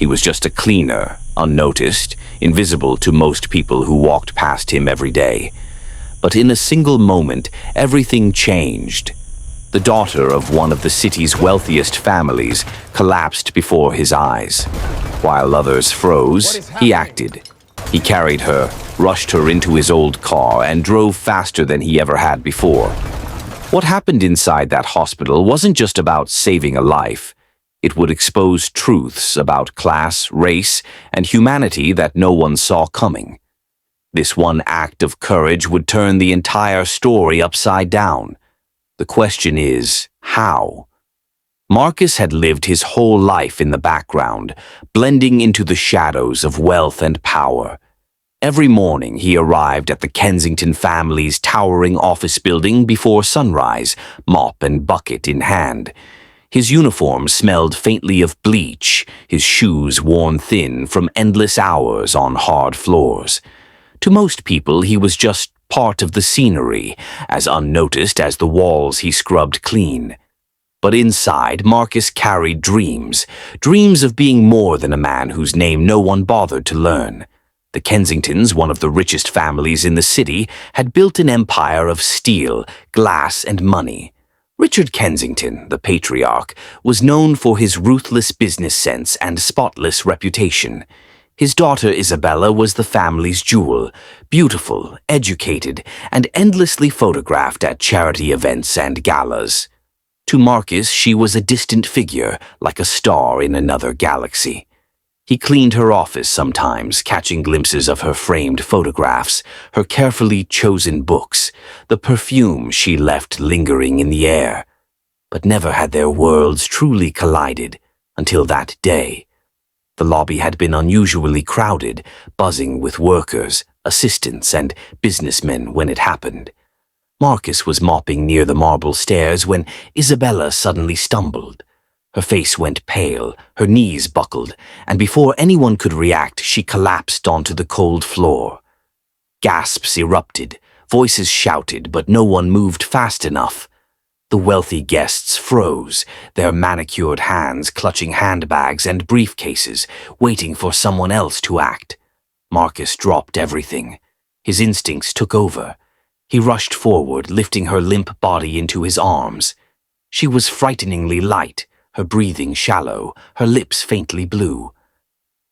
He was just a cleaner, unnoticed, invisible to most people who walked past him every day. But in a single moment, everything changed. The daughter of one of the city's wealthiest families collapsed before his eyes. While others froze, he acted. He carried her, rushed her into his old car, and drove faster than he ever had before. What happened inside that hospital wasn't just about saving a life. It would expose truths about class, race, and humanity that no one saw coming. This one act of courage would turn the entire story upside down. The question is, how? Marcus had lived his whole life in the background, blending into the shadows of wealth and power. Every morning he arrived at the Kensington family's towering office building before sunrise, mop and bucket in hand. His uniform smelled faintly of bleach, his shoes worn thin from endless hours on hard floors. To most people, he was just part of the scenery, as unnoticed as the walls he scrubbed clean. But inside, Marcus carried dreams of being more than a man whose name no one bothered to learn. The Kensingtons, one of the richest families in the city, had built an empire of steel, glass, and money. Richard Kensington, the patriarch, was known for his ruthless business sense and spotless reputation. His daughter Isabella was the family's jewel, beautiful, educated, and endlessly photographed at charity events and galas. To Marcus, she was a distant figure, like a star in another galaxy. He cleaned her office sometimes, catching glimpses of her framed photographs, her carefully chosen books, the perfume she left lingering in the air. But never had their worlds truly collided until that day. The lobby had been unusually crowded, buzzing with workers, assistants, and businessmen when it happened. Marcus was mopping near the marble stairs when Isabella suddenly stumbled. Her face went pale, her knees buckled, and before anyone could react, she collapsed onto the cold floor. Gasps erupted, voices shouted, but no one moved fast enough. The wealthy guests froze, their manicured hands clutching handbags and briefcases, waiting for someone else to act. Marcus dropped everything. His instincts took over. He rushed forward, lifting her limp body into his arms. She was frighteningly light, her breathing shallow, her lips faintly blue.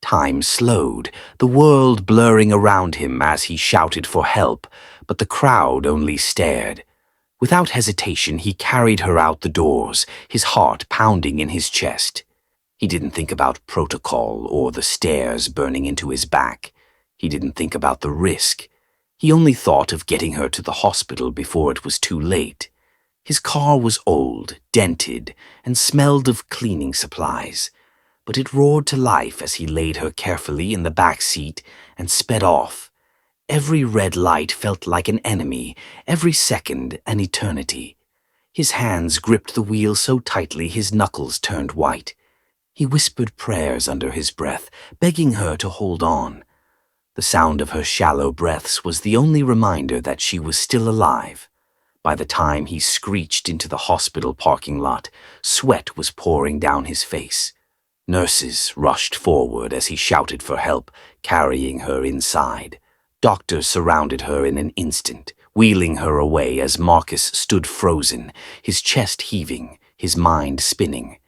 Time slowed, the world blurring around him as he shouted for help, but the crowd only stared. Without hesitation, he carried her out the doors, his heart pounding in his chest. He didn't think about protocol or the stairs burning into his back. He didn't think about the risk. He only thought of getting her to the hospital before it was too late. His car was old, dented, and smelled of cleaning supplies, but it roared to life as he laid her carefully in the back seat and sped off. Every red light felt like an enemy, every second an eternity. His hands gripped the wheel so tightly his knuckles turned white. He whispered prayers under his breath, begging her to hold on. The sound of her shallow breaths was the only reminder that she was still alive. By the time he screeched into the hospital parking lot, sweat was pouring down his face. Nurses rushed forward as he shouted for help, carrying her inside. Doctors surrounded her in an instant, wheeling her away as Marcus stood frozen, his chest heaving, his mind spinning.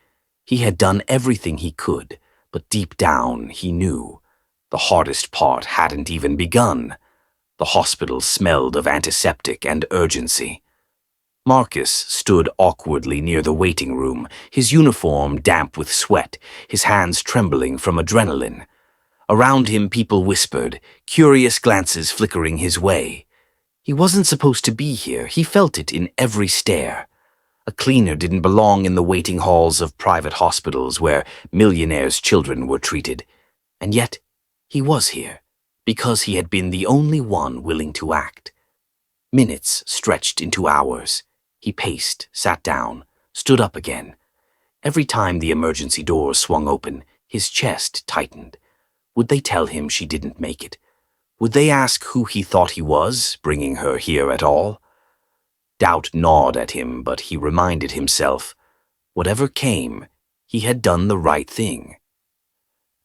He had done everything he could, but deep down he knew. The hardest part hadn't even begun. The hospital smelled of antiseptic and urgency. Marcus stood awkwardly near the waiting room, his uniform damp with sweat, his hands trembling from adrenaline. Around him people whispered, curious glances flickering his way. He wasn't supposed to be here, he felt it in every stare. A cleaner didn't belong in the waiting halls of private hospitals where millionaires' children were treated. And yet, he was here, because he had been the only one willing to act. Minutes stretched into hours. He paced, sat down, stood up again. Every time the emergency doors swung open, his chest tightened. Would they tell him she didn't make it? Would they ask who he thought he was, bringing her here at all? Doubt gnawed at him, but he reminded himself, whatever came, he had done the right thing.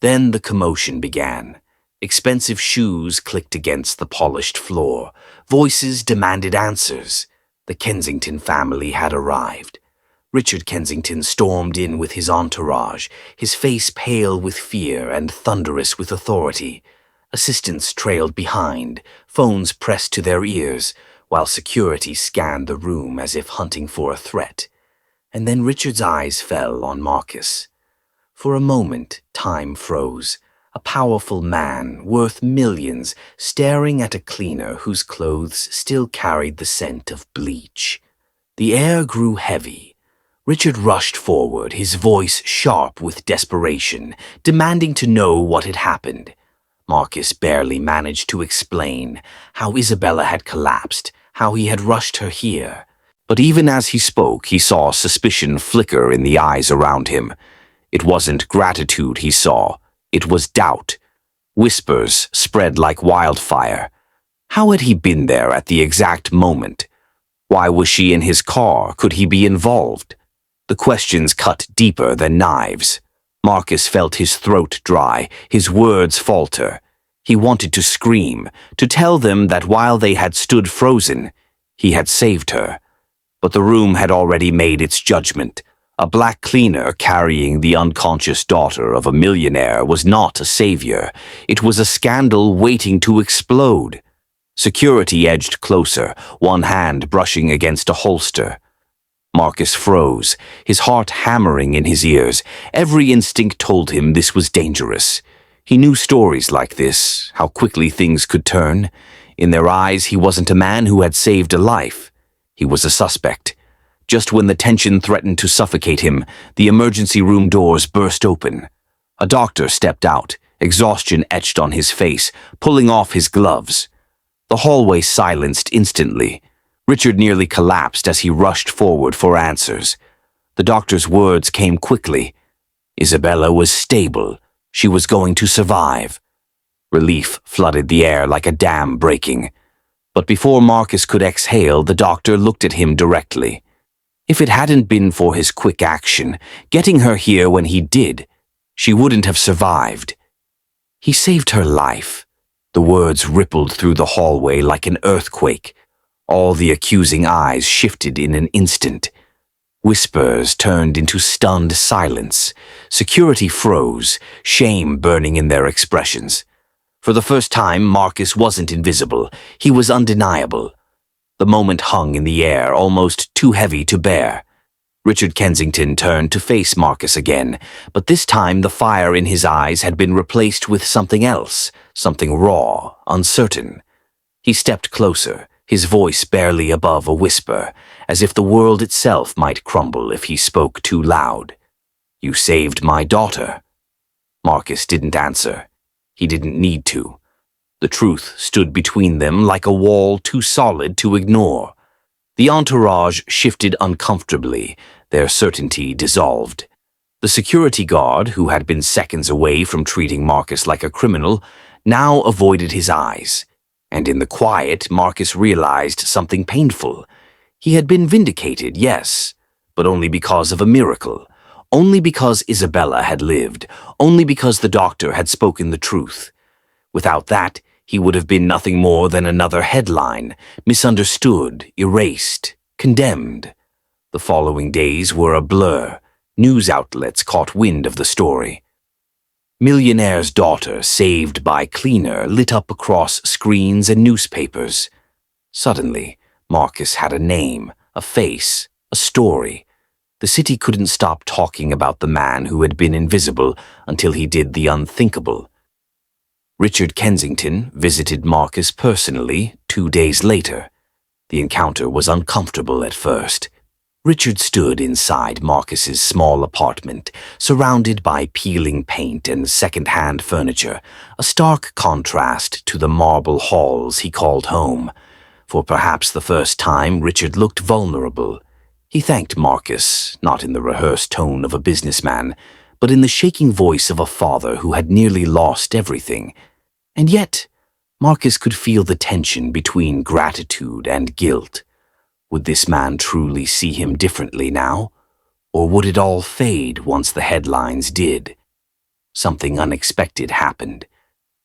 Then the commotion began. Expensive shoes clicked against the polished floor. Voices demanded answers. The Kensington family had arrived. Richard Kensington stormed in with his entourage, his face pale with fear and thunderous with authority. Assistants trailed behind, phones pressed to their ears, while security scanned the room as if hunting for a threat. And then Richard's eyes fell on Marcus. For a moment, time froze. A powerful man, worth millions, staring at a cleaner whose clothes still carried the scent of bleach. The air grew heavy. Richard rushed forward, his voice sharp with desperation, demanding to know what had happened. Marcus barely managed to explain how Isabella had collapsed, how he had rushed her here. But even as he spoke, he saw suspicion flicker in the eyes around him. It wasn't gratitude he saw. It was doubt. Whispers spread like wildfire. How had he been there at the exact moment? Why was she in his car? Could he be involved? The questions cut deeper than knives. Marcus felt his throat dry, his words falter. He wanted to scream, to tell them that while they had stood frozen, he had saved her. But the room had already made its judgment. A black cleaner carrying the unconscious daughter of a millionaire was not a savior. It was a scandal waiting to explode. Security edged closer, one hand brushing against a holster. Marcus froze, his heart hammering in his ears. Every instinct told him this was dangerous. He knew stories like this, how quickly things could turn. In their eyes, he wasn't a man who had saved a life. He was a suspect. Just when the tension threatened to suffocate him, the emergency room doors burst open. A doctor stepped out, exhaustion etched on his face, pulling off his gloves. The hallway silenced instantly. Richard nearly collapsed as he rushed forward for answers. The doctor's words came quickly. Isabella was stable. She was going to survive. Relief flooded the air like a dam breaking. But before Marcus could exhale, the doctor looked at him directly. If it hadn't been for his quick action, getting her here when he did, she wouldn't have survived. He saved her life. The words rippled through the hallway like an earthquake. All the accusing eyes shifted in an instant. Whispers turned into stunned silence. Security froze, shame burning in their expressions. For the first time, Marcus wasn't invisible. He was undeniable. The moment hung in the air, almost too heavy to bear. Richard Kensington turned to face Marcus again, but this time the fire in his eyes had been replaced with something else, something raw, uncertain. He stepped closer, his voice barely above a whisper, as if the world itself might crumble if he spoke too loud. "You saved my daughter." Marcus didn't answer. He didn't need to. The truth stood between them like a wall too solid to ignore. The entourage shifted uncomfortably, their certainty dissolved. The security guard, who had been seconds away from treating Marcus like a criminal, now avoided his eyes. And in the quiet, Marcus realized something painful. He had been vindicated, yes, but only because of a miracle. Only because Isabella had lived. Only because the doctor had spoken the truth. Without that, he would have been nothing more than another headline, misunderstood, erased, condemned. The following days were a blur. News outlets caught wind of the story. Millionaire's daughter, saved by cleaner, lit up across screens and newspapers. Suddenly, Marcus had a name, a face, a story. The city couldn't stop talking about the man who had been invisible until he did the unthinkable. Richard Kensington visited Marcus personally 2 days later. The encounter was uncomfortable at first. Richard stood inside Marcus's small apartment, surrounded by peeling paint and second-hand furniture, a stark contrast to the marble halls he called home. For perhaps the first time, Richard looked vulnerable. He thanked Marcus, not in the rehearsed tone of a businessman, but in the shaking voice of a father who had nearly lost everything. And yet, Marcus could feel the tension between gratitude and guilt. Would this man truly see him differently now? Or would it all fade once the headlines did? something unexpected happened.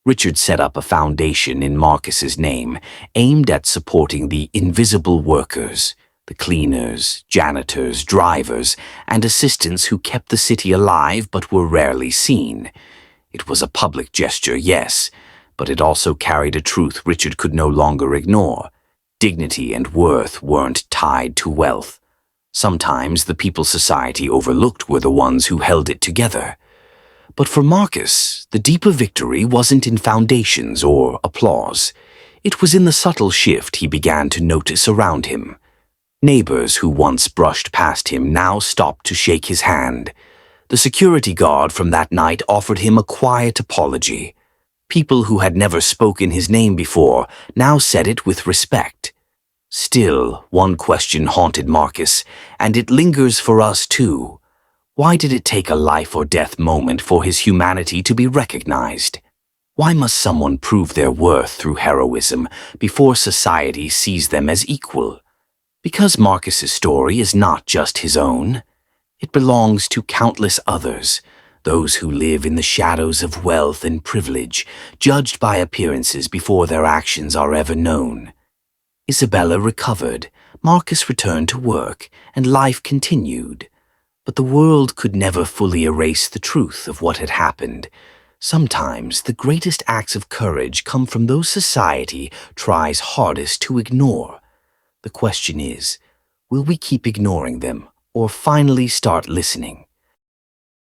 Richard set up a foundation in Marcus's name, aimed at supporting the invisible workers, the cleaners, janitors, drivers, and assistants who kept the city alive but were rarely seen. It was a public gesture, yes, but it also carried a truth Richard could no longer ignore. Dignity and worth weren't tied to wealth. Sometimes the people society overlooked were the ones who held it together. But for Marcus, the deeper victory wasn't in foundations or applause. It was in the subtle shift he began to notice around him. Neighbors who once brushed past him now stopped to shake his hand. The security guard from that night offered him a quiet apology. People who had never spoken his name before now said it with respect. Still, one question haunted Marcus, and it lingers for us too. Why did it take a life-or-death moment for his humanity to be recognized? Why must someone prove their worth through heroism before society sees them as equal? Because Marcus's story is not just his own. It belongs to countless others, those who live in the shadows of wealth and privilege, judged by appearances before their actions are ever known. Isabella recovered, Marcus returned to work, and life continued. But the world could never fully erase the truth of what had happened. Sometimes the greatest acts of courage come from those society tries hardest to ignore. The question is, will we keep ignoring them or finally start listening?